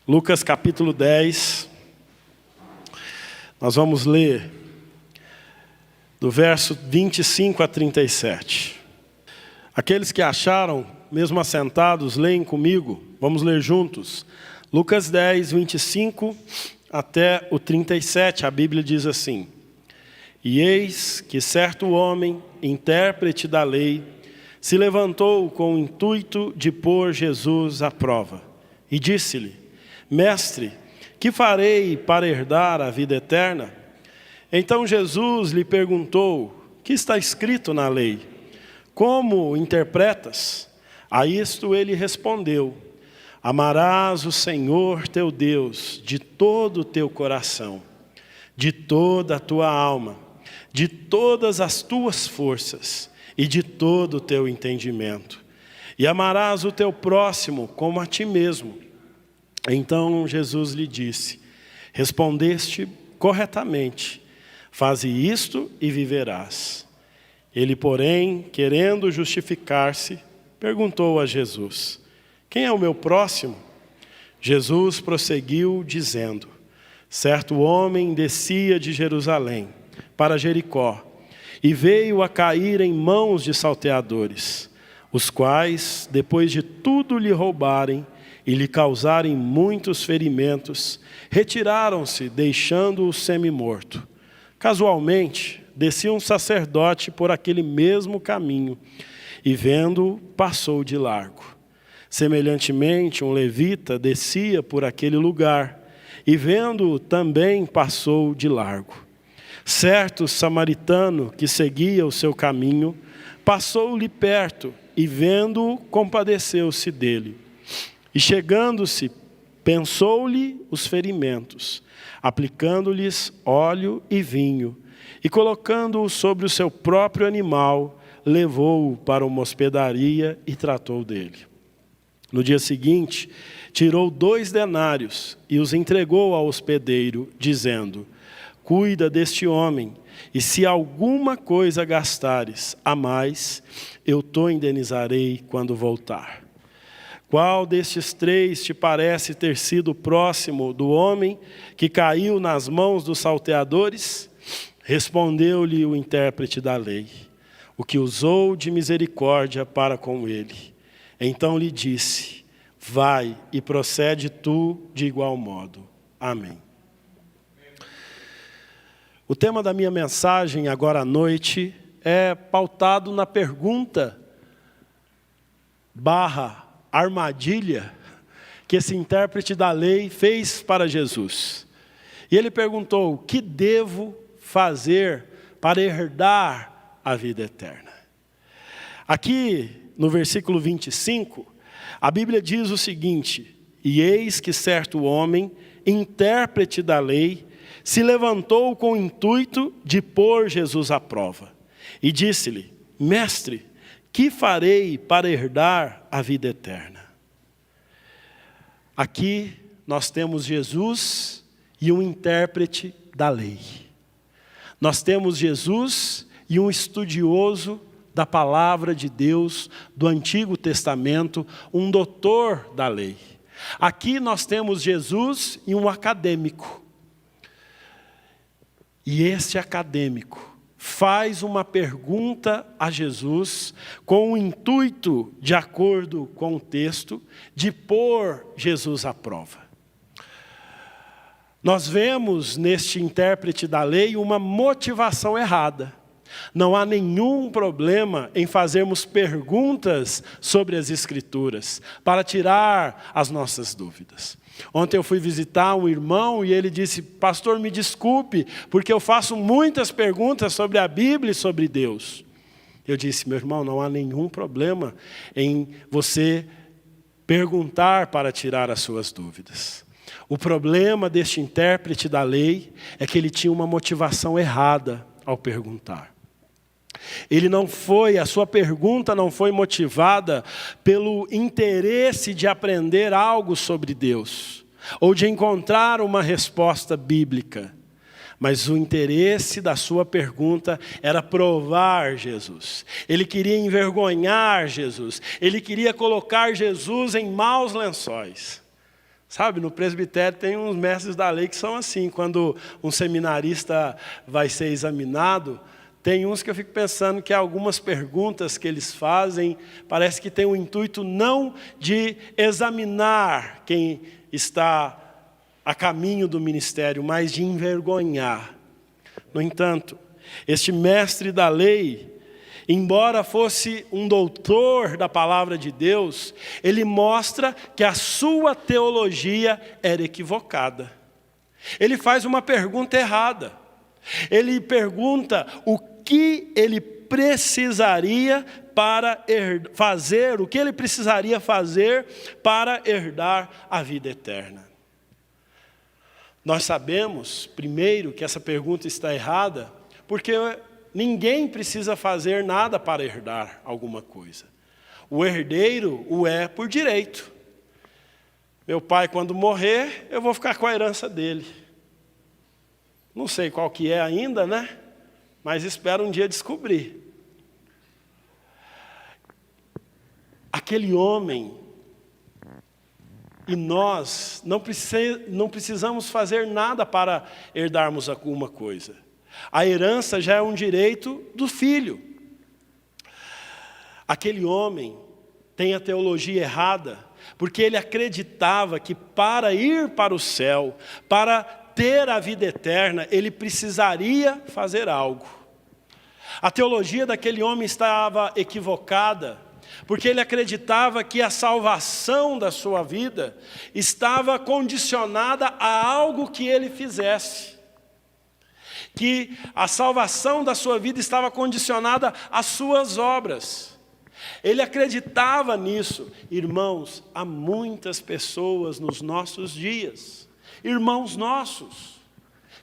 Lucas capítulo 10, nós vamos ler do verso 25 a 37. Aqueles que acharam, mesmo assentados, leem comigo, vamos ler juntos. Lucas 10, 25 até o 37, a Bíblia diz assim: E eis que certo homem, intérprete da lei, se levantou com o intuito de pôr Jesus à prova, e disse-lhe: Mestre, que farei para herdar a vida eterna? Então Jesus lhe perguntou: que está escrito na lei? Como interpretas? A isto ele respondeu: Amarás o Senhor teu Deus de todo o teu coração, de toda a tua alma, de todas as tuas forças e de todo o teu entendimento. E amarás o teu próximo como a ti mesmo. Então Jesus lhe disse: Respondeste corretamente, faze isto e viverás. Ele, porém, querendo justificar-se, perguntou a Jesus: Quem é o meu próximo? Jesus prosseguiu dizendo: Certo homem descia de Jerusalém para Jericó, e veio a cair em mãos de salteadores, os quais, depois de tudo lhe roubarem e lhe causarem muitos ferimentos, retiraram-se, deixando-o semi-morto. Casualmente, descia um sacerdote por aquele mesmo caminho, e vendo-o, passou de largo. Semelhantemente, um levita descia por aquele lugar, e vendo-o também passou de largo. Certo samaritano que seguia o seu caminho, passou-lhe perto, e vendo-o, compadeceu-se dele. E chegando-se, pensou-lhe os ferimentos, aplicando-lhes óleo e vinho, e colocando-o sobre o seu próprio animal, levou-o para uma hospedaria e tratou dele. No dia seguinte, tirou 2 denários e os entregou ao hospedeiro, dizendo: Cuida deste homem, e se alguma coisa gastares a mais, eu te indenizarei quando voltar. Qual destes 3 te parece ter sido próximo do homem que caiu nas mãos dos salteadores? Respondeu-lhe o intérprete da lei: O que usou de misericórdia para com ele. Então lhe disse: Vai e procede tu de igual modo. Amém. O tema da minha mensagem agora à noite é pautado na pergunta / armadilha que esse intérprete da lei fez para Jesus. E ele perguntou: o que devo fazer para herdar a vida eterna? Aqui no versículo 25, a Bíblia diz o seguinte: E eis que certo homem, intérprete da lei, se levantou com o intuito de pôr Jesus à prova. E disse-lhe: Mestre, que farei para herdar a vida eterna? Aqui nós temos Jesus e um intérprete da lei. Nós temos Jesus e um estudioso da palavra de Deus, do Antigo Testamento, um doutor da lei. Aqui nós temos Jesus e um acadêmico. E esse acadêmico faz uma pergunta a Jesus com o intuito, de acordo com o texto, de pôr Jesus à prova. Nós vemos neste intérprete da lei uma motivação errada. Não há nenhum problema em fazermos perguntas sobre as Escrituras, para tirar as nossas dúvidas. Ontem eu fui visitar um irmão e ele disse: Pastor, me desculpe, porque eu faço muitas perguntas sobre a Bíblia e sobre Deus. Eu disse: meu irmão, não há nenhum problema em você perguntar para tirar as suas dúvidas. O problema deste intérprete da lei é que ele tinha uma motivação errada ao perguntar. A sua pergunta não foi motivada pelo interesse de aprender algo sobre Deus, ou de encontrar uma resposta bíblica. Mas o interesse da sua pergunta era provar Jesus. Ele queria envergonhar Jesus. Ele queria colocar Jesus em maus lençóis. Sabe, no presbitério tem uns mestres da lei que são assim. Quando um seminarista vai ser examinado, tem uns que eu fico pensando que algumas perguntas que eles fazem, parece que tem o intuito não de examinar quem está a caminho do ministério, mas de envergonhar. No entanto, este mestre da lei, embora fosse um doutor da palavra de Deus, ele mostra que a sua teologia era equivocada. Ele faz uma pergunta errada. Ele pergunta o que ele precisaria para fazer, o que ele precisaria fazer para herdar a vida eterna. Nós sabemos, primeiro, que essa pergunta está errada, porque ninguém precisa fazer nada para herdar alguma coisa. O herdeiro o é por direito. Meu pai, quando morrer, eu vou ficar com a herança dele. Não sei qual que é ainda, né? Mas espero um dia descobrir. Aquele homem, e nós não precisamos fazer nada para herdarmos alguma coisa. A herança já é um direito do filho. Aquele homem tem a teologia errada, porque ele acreditava que para ir para o céu, para ter a vida eterna, ele precisaria fazer algo. A teologia daquele homem estava equivocada, porque ele acreditava que a salvação da sua vida estava condicionada a algo que ele fizesse. Que a salvação da sua vida estava condicionada às suas obras. Ele acreditava nisso. Irmãos, há muitas pessoas nos nossos dias, irmãos nossos,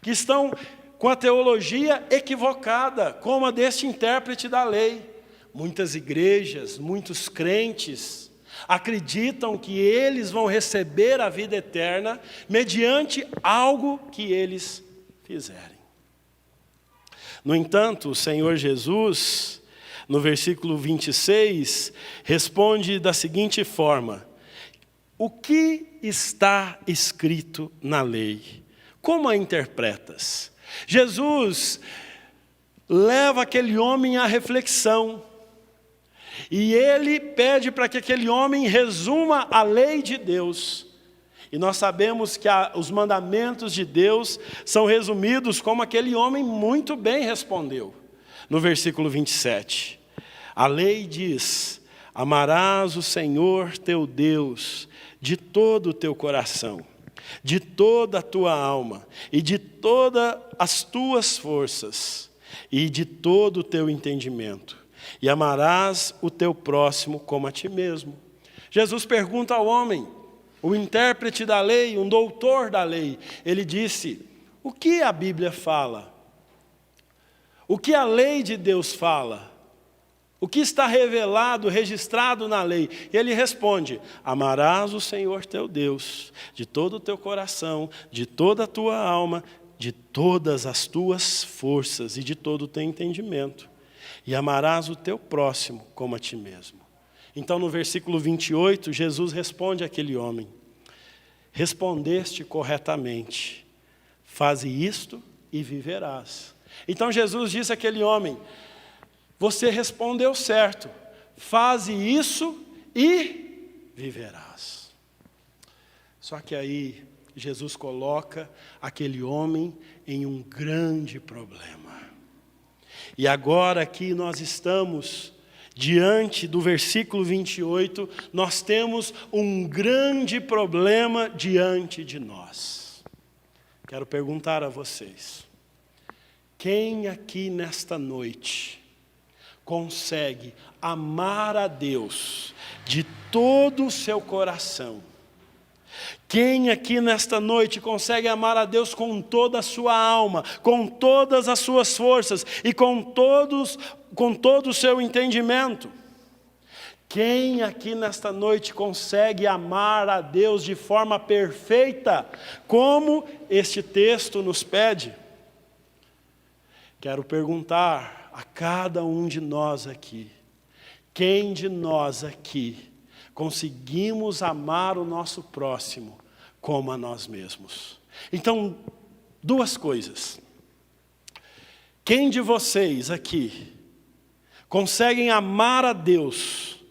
que estão com a teologia equivocada, como a deste intérprete da lei. Muitas igrejas, muitos crentes acreditam que eles vão receber a vida eterna mediante algo que eles fizerem. No entanto, o Senhor Jesus, no versículo 26, responde da seguinte forma: o que está escrito na lei? Como a interpretas? Jesus leva aquele homem à reflexão. E ele pede para que aquele homem resuma a lei de Deus. E nós sabemos que os mandamentos de Deus são resumidos como aquele homem muito bem respondeu. No versículo 27. A lei diz: amarás o Senhor teu Deus de todo o teu coração, de toda a tua alma e de todas as tuas forças e de todo o teu entendimento. E amarás o teu próximo como a ti mesmo. Jesus pergunta ao homem, o intérprete da lei, um doutor da lei. Ele disse: o que a Bíblia fala? O que a lei de Deus fala? O que está revelado, registrado na lei? E ele responde: amarás o Senhor teu Deus de todo o teu coração, de toda a tua alma, de todas as tuas forças e de todo o teu entendimento. E amarás o teu próximo como a ti mesmo. Então, no versículo 28, Jesus responde àquele homem: respondeste corretamente, faze isto e viverás. Então Jesus disse àquele homem: você respondeu certo, faze isso e viverás. Só que aí Jesus coloca aquele homem em um grande problema. E agora aqui nós estamos diante do versículo 28, nós temos um grande problema diante de nós. Quero perguntar a vocês: quem aqui nesta noite consegue amar a Deus de todo o seu coração? Quem aqui nesta noite consegue amar a Deus com toda a sua alma, com todas as suas forças e com todo o seu entendimento? Quem aqui nesta noite consegue amar a Deus de forma perfeita, como este texto nos pede? Quero perguntar a cada um de nós aqui: quem de nós aqui conseguimos amar o nosso próximo como a nós mesmos. Então, duas coisas. Quem de vocês aqui conseguem amar a Deus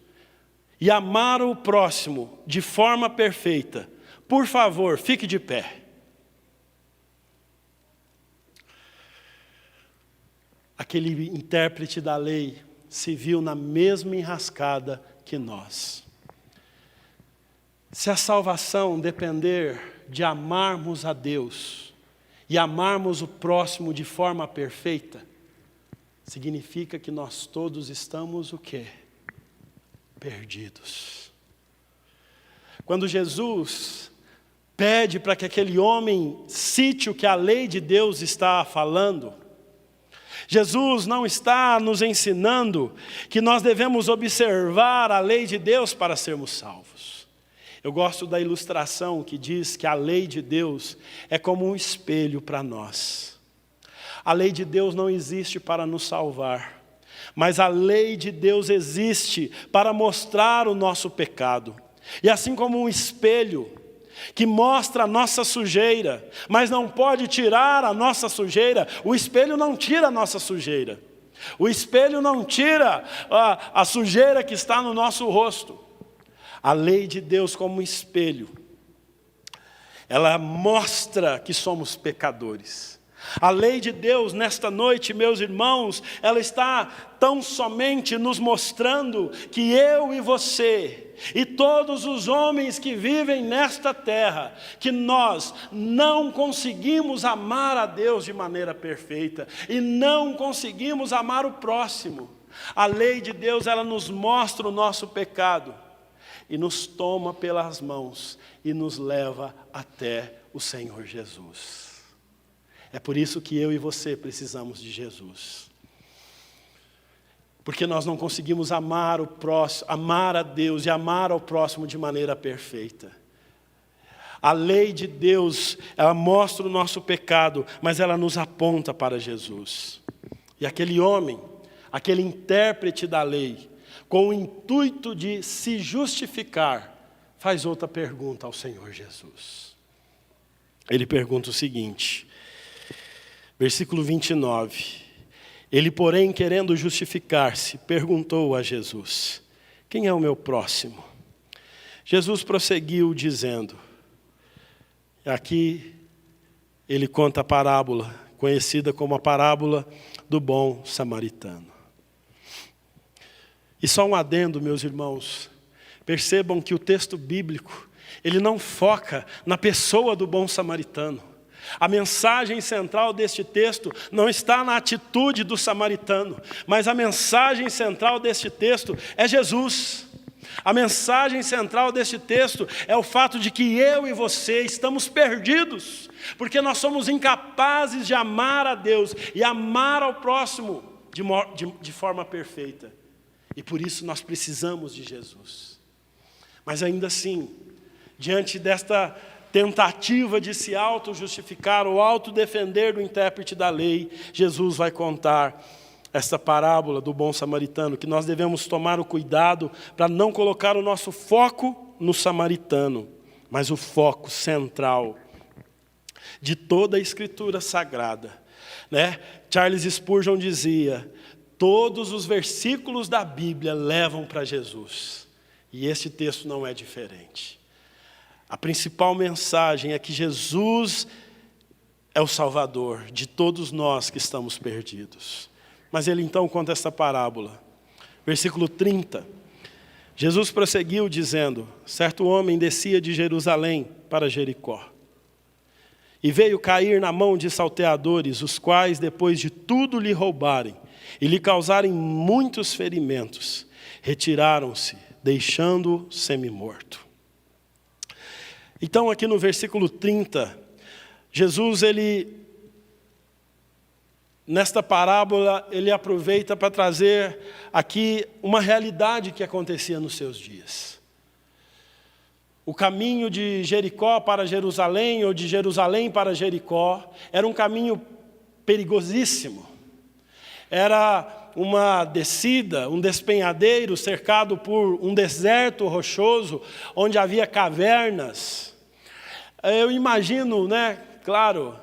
e amar o próximo de forma perfeita? Por favor, fique de pé. Aquele intérprete da lei se viu na mesma enrascada que nós. Se a salvação depender de amarmos a Deus e amarmos o próximo de forma perfeita, significa que nós todos estamos o quê? Perdidos. Quando Jesus pede para que aquele homem cite o que a lei de Deus está falando, Jesus não está nos ensinando que nós devemos observar a lei de Deus para sermos salvos. Eu gosto da ilustração que diz que a lei de Deus é como um espelho para nós. A lei de Deus não existe para nos salvar, mas a lei de Deus existe para mostrar o nosso pecado. E assim como um espelho que mostra a nossa sujeira, mas não pode tirar a nossa sujeira, o espelho não tira a nossa sujeira. O espelho não tira a sujeira que está no nosso rosto. A lei de Deus como um espelho, ela mostra que somos pecadores. A lei de Deus nesta noite, meus irmãos, ela está tão somente nos mostrando que eu e você, e todos os homens que vivem nesta terra, que nós não conseguimos amar a Deus de maneira perfeita, e não conseguimos amar o próximo. A lei de Deus, ela nos mostra o nosso pecado, e nos toma pelas mãos, e nos leva até o Senhor Jesus. É por isso que eu e você precisamos de Jesus. Porque nós não conseguimos amar o próximo, amar a Deus e amar ao próximo de maneira perfeita. A lei de Deus, ela mostra o nosso pecado, mas ela nos aponta para Jesus. E aquele homem, aquele intérprete da lei, com o intuito de se justificar, faz outra pergunta ao Senhor Jesus. Ele pergunta o seguinte, versículo 29. Ele, porém, querendo justificar-se, perguntou a Jesus: quem é o meu próximo? Jesus prosseguiu dizendo, aqui ele conta a parábola, conhecida como a parábola do bom samaritano. E só um adendo, meus irmãos, percebam que o texto bíblico, ele não foca na pessoa do bom samaritano. A mensagem central deste texto não está na atitude do samaritano, mas a mensagem central deste texto é Jesus. A mensagem central deste texto é o fato de que eu e você estamos perdidos, porque nós somos incapazes de amar a Deus e amar ao próximo de forma perfeita. E por isso nós precisamos de Jesus. Mas ainda assim, diante desta tentativa de se auto-justificar ou auto-defender do intérprete da lei, Jesus vai contar esta parábola do bom samaritano, que nós devemos tomar o cuidado para não colocar o nosso foco no samaritano, mas o foco central de toda a Escritura Sagrada. Charles Spurgeon dizia, todos os versículos da Bíblia levam para Jesus, e este texto não é diferente. A principal mensagem é que Jesus é o Salvador de todos nós que estamos perdidos. Mas ele então conta esta parábola. Versículo 30. Jesus prosseguiu dizendo, certo homem descia de Jerusalém para Jericó. E veio cair na mão de salteadores, os quais, depois de tudo lhe roubarem e lhe causarem muitos ferimentos, retiraram-se, deixando-o semi-morto. Então aqui no versículo 30, Jesus, nesta parábola, ele aproveita para trazer aqui uma realidade que acontecia nos seus dias. O caminho de Jericó para Jerusalém, ou de Jerusalém para Jericó, era um caminho perigosíssimo. Era uma descida, um despenhadeiro cercado por um deserto rochoso, onde havia cavernas. Eu imagino, né, claro,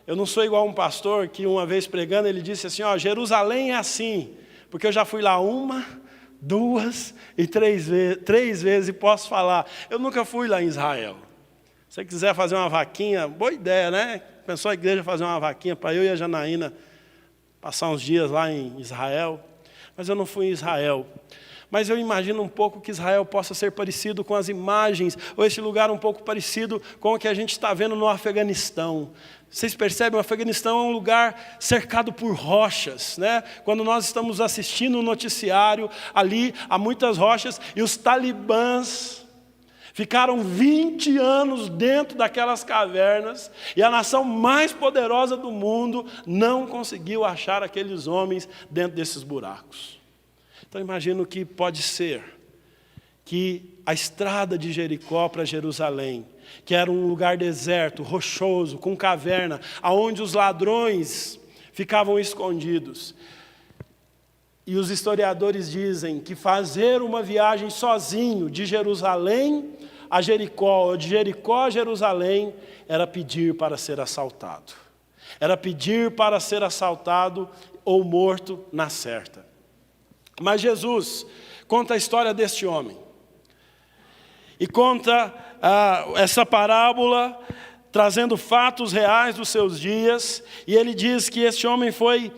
eu não sou igual um pastor que uma vez pregando, ele disse assim, ó, Jerusalém é assim, porque eu já fui lá 1, 2 e 3 vezes e posso falar. Eu nunca fui lá em Israel. Se você quiser fazer uma vaquinha, boa ideia, né? Pensou a igreja fazer uma vaquinha para eu e a Janaína passar uns dias lá em Israel. Mas eu não fui em Israel. Mas eu imagino um pouco que Israel possa ser parecido com as imagens, ou esse lugar um pouco parecido com o que a gente está vendo no Afeganistão. Vocês percebem, o Afeganistão é um lugar cercado por rochas, né? Quando nós estamos assistindo o noticiário, ali há muitas rochas, e os talibãs ficaram 20 anos dentro daquelas cavernas, e a nação mais poderosa do mundo não conseguiu achar aqueles homens dentro desses buracos. Então imagino que pode ser que a estrada de Jericó para Jerusalém, que era um lugar deserto, rochoso, com caverna, aonde os ladrões ficavam escondidos. E os historiadores dizem que fazer uma viagem sozinho de Jerusalém a Jericó, ou de Jericó a Jerusalém, era pedir para ser assaltado. Era pedir para ser assaltado ou morto na certa. Mas Jesus conta a história deste homem. E conta essa parábola trazendo fatos reais dos seus dias. E ele diz que este homem foi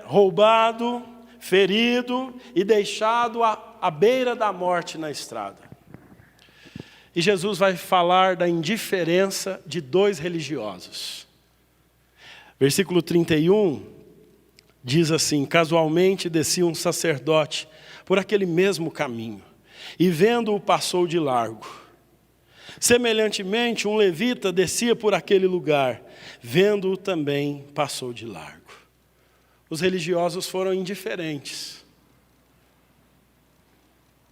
roubado, ferido e deixado à beira da morte na estrada. E Jesus vai falar da indiferença de 2 religiosos. Versículo 31 diz assim: casualmente descia um sacerdote por aquele mesmo caminho, e vendo-o passou de largo. Semelhantemente, um levita descia por aquele lugar, vendo-o também passou de largo. Os religiosos foram indiferentes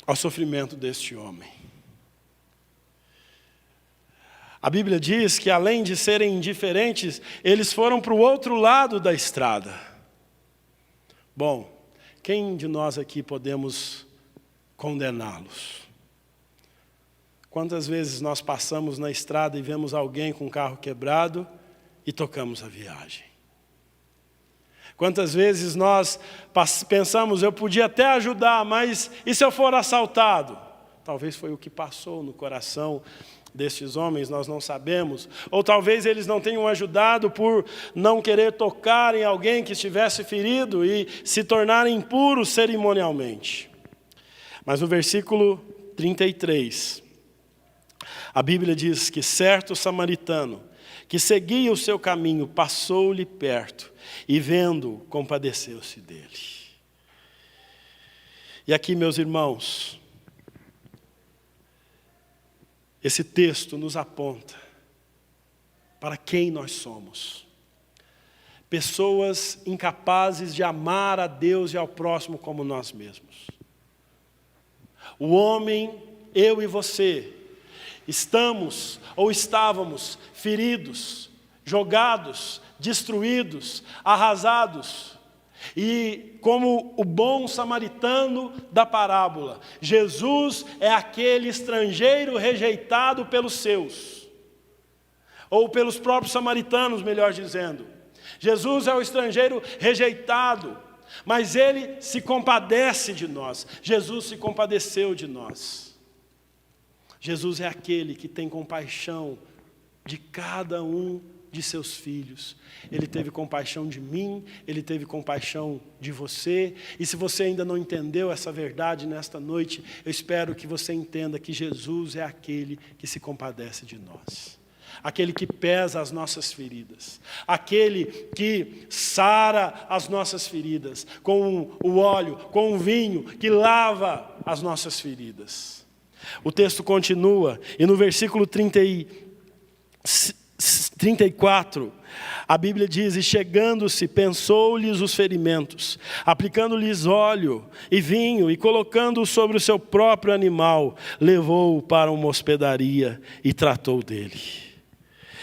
ao sofrimento deste homem. A Bíblia diz que além de serem indiferentes, eles foram para o outro lado da estrada. Bom, quem de nós aqui podemos condená-los? Quantas vezes nós passamos na estrada e vemos alguém com o carro quebrado e tocamos a viagem? Quantas vezes nós pensamos, eu podia até ajudar, mas e se eu for assaltado? Talvez foi o que passou no coração destes homens, nós não sabemos. Ou talvez eles não tenham ajudado por não querer tocar em alguém que estivesse ferido e se tornarem impuros cerimonialmente. Mas no versículo 33, a Bíblia diz que certo samaritano, que seguia o seu caminho, passou-lhe perto e vendo-o, compadeceu-se dele. E aqui, meus irmãos, esse texto nos aponta para quem nós somos. Pessoas incapazes de amar a Deus e ao próximo como nós mesmos. O homem, eu e você, estamos ou estávamos feridos, jogados, destruídos, arrasados. E como o bom samaritano da parábola, Jesus é aquele estrangeiro rejeitado pelos seus, ou pelos próprios samaritanos, melhor dizendo. Jesus é o estrangeiro rejeitado, mas ele se compadece de nós. Jesus se compadeceu de nós. Jesus é aquele que tem compaixão de cada um de seus filhos. Ele teve compaixão de mim, ele teve compaixão de você. E se você ainda não entendeu essa verdade nesta noite, eu espero que você entenda que Jesus é aquele que se compadece de nós. Aquele que pesa as nossas feridas. Aquele que sara as nossas feridas com o óleo, com o vinho que lava as nossas feridas. O texto continua e no versículo 34, a Bíblia diz: e chegando-se, pensou-lhes os ferimentos, aplicando-lhes óleo e vinho, e colocando-o sobre o seu próprio animal, levou-o para uma hospedaria e tratou dele.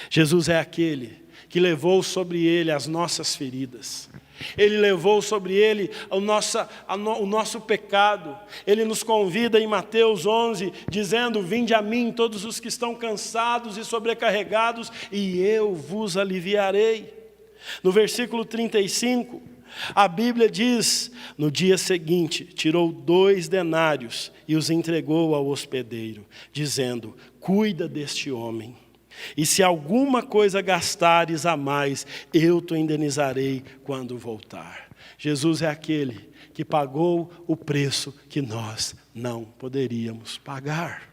Jesus é aquele que levou sobre ele as nossas feridas. Ele levou sobre Ele o nosso pecado. Ele nos convida em Mateus 11, dizendo: vinde a mim todos os que estão cansados e sobrecarregados, e eu vos aliviarei. No versículo 35, a Bíblia diz: no dia seguinte, tirou 2 denários e os entregou ao hospedeiro, dizendo: cuida deste homem. E se alguma coisa gastares a mais, eu te indenizarei quando voltar. Jesus é aquele que pagou o preço que nós não poderíamos pagar.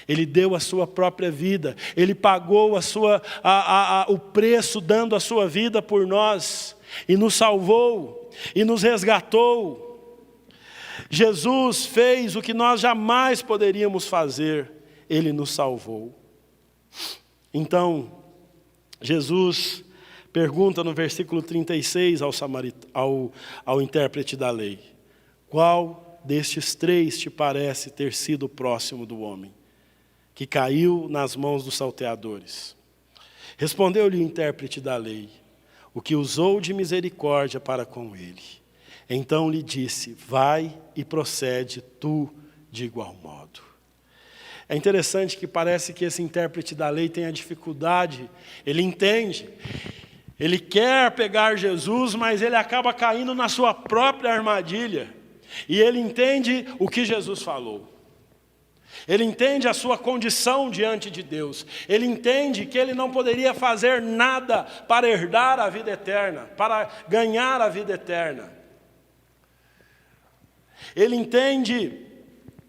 Ele deu a sua própria vida, Ele pagou o preço dando a sua vida por nós, e nos salvou, e nos resgatou. Jesus fez o que nós jamais poderíamos fazer, Ele nos salvou. Então, Jesus pergunta no versículo 36 ao intérprete da lei: qual destes 3 te parece ter sido próximo do homem que caiu nas mãos dos salteadores? Respondeu-lhe o intérprete da lei: o que usou de misericórdia para com ele. Então lhe disse: vai e procede tu de igual modo. É interessante que parece que esse intérprete da lei tem a dificuldade, ele entende, ele quer pegar Jesus, mas ele acaba caindo na sua própria armadilha. E ele entende o que Jesus falou. Ele entende a sua condição diante de Deus. Ele entende que ele não poderia fazer nada para herdar a vida eterna, para ganhar a vida eterna. Ele entende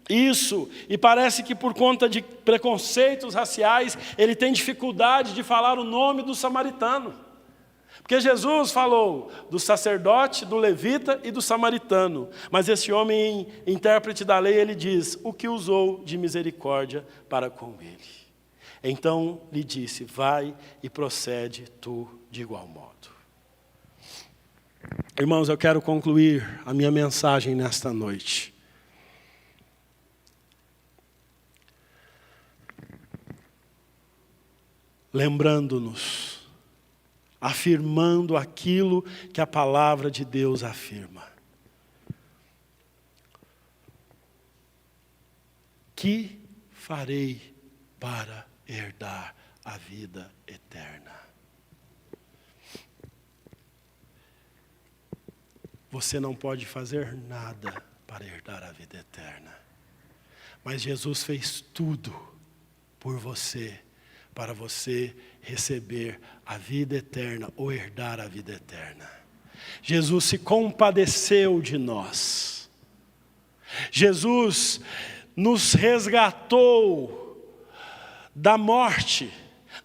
isso, e parece que por conta de preconceitos raciais, ele tem dificuldade de falar o nome do samaritano. Porque Jesus falou do sacerdote, do levita e do samaritano. Mas esse homem, intérprete da lei, ele diz: o que usou de misericórdia para com ele. Então lhe disse: vai e procede tu de igual modo. Irmãos, eu quero concluir a minha mensagem nesta noite lembrando-nos, afirmando aquilo que a palavra de Deus afirma. Que farei para herdar a vida eterna? Você não pode fazer nada para herdar a vida eterna. Mas Jesus fez tudo por você, para você receber a vida eterna ou herdar a vida eterna. Jesus se compadeceu de nós. Jesus nos resgatou da morte.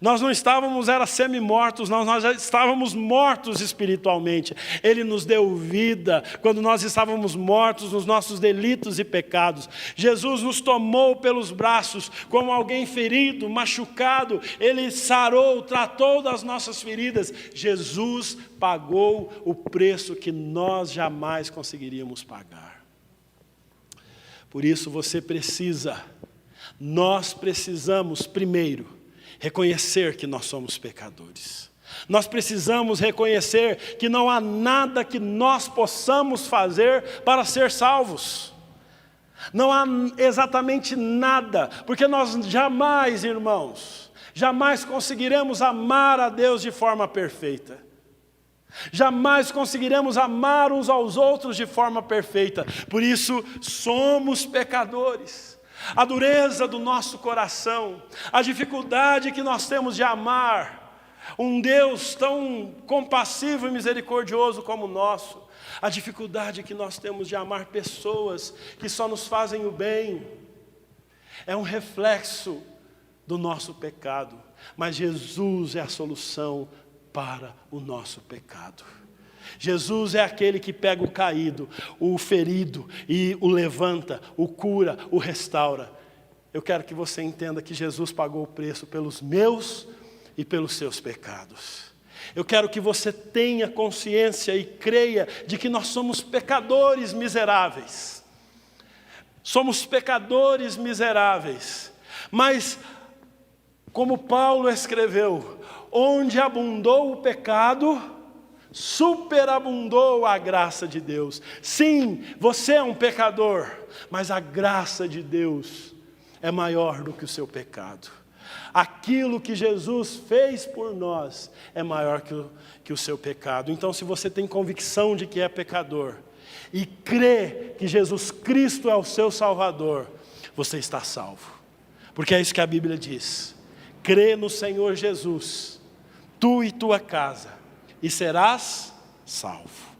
Nós não estávamos, semi-mortos, nós já estávamos mortos espiritualmente. Ele nos deu vida quando nós estávamos mortos nos nossos delitos e pecados. Jesus nos tomou pelos braços como alguém ferido, machucado. Ele sarou, tratou das nossas feridas. Jesus pagou o preço que nós jamais conseguiríamos pagar. Por isso nós precisamos primeiro reconhecer que nós somos pecadores. Nós precisamos reconhecer que não há nada que nós possamos fazer para ser salvos. Não há exatamente nada, porque nós jamais, irmãos, jamais conseguiremos amar a Deus de forma perfeita. Jamais conseguiremos amar uns aos outros de forma perfeita. Por isso, somos pecadores. A dureza do nosso coração, a dificuldade que nós temos de amar um Deus tão compassivo e misericordioso como o nosso, a dificuldade que nós temos de amar pessoas que só nos fazem o bem, é um reflexo do nosso pecado. Mas Jesus é a solução para o nosso pecado. Jesus é aquele que pega o caído, o ferido e o levanta, o cura, o restaura. Eu quero que você entenda que Jesus pagou o preço pelos meus e pelos seus pecados. Eu quero que você tenha consciência e creia de que nós somos pecadores miseráveis. Somos pecadores miseráveis. Mas, como Paulo escreveu, onde abundou o pecado, Superabundou a graça de Deus. Sim, você é um pecador, mas a graça de Deus é maior do que o seu pecado. Aquilo que Jesus fez por nós é maior que o seu pecado. Então, se você tem convicção de que é pecador e crê que Jesus Cristo é o seu Salvador, você está salvo. Porque é isso que a Bíblia diz: crê no Senhor Jesus, tu e tua casa, e serás salvo.